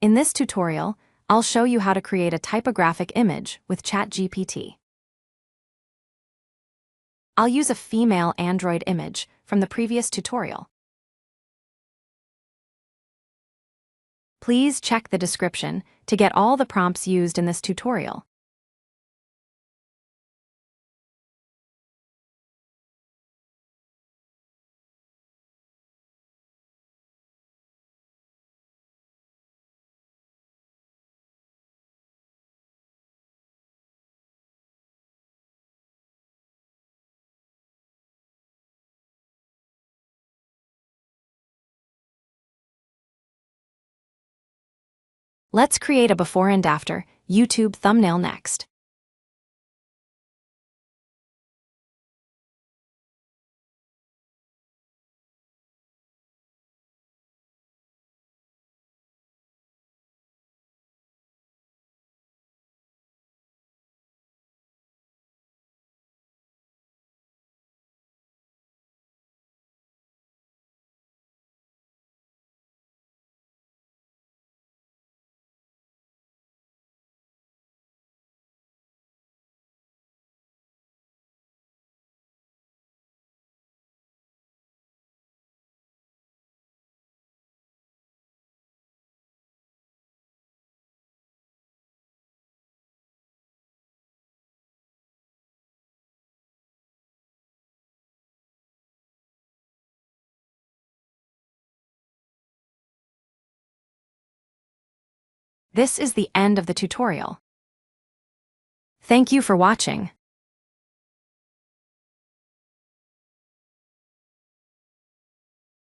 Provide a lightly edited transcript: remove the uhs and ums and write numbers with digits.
In this tutorial, I'll show you how to create a typographic image with ChatGPT. I'll use a female Android image from the previous tutorial. Please check the description to get all the prompts used in this tutorial. Let's create a before and after YouTube thumbnail next. This is the end of the tutorial. Thank you for watching.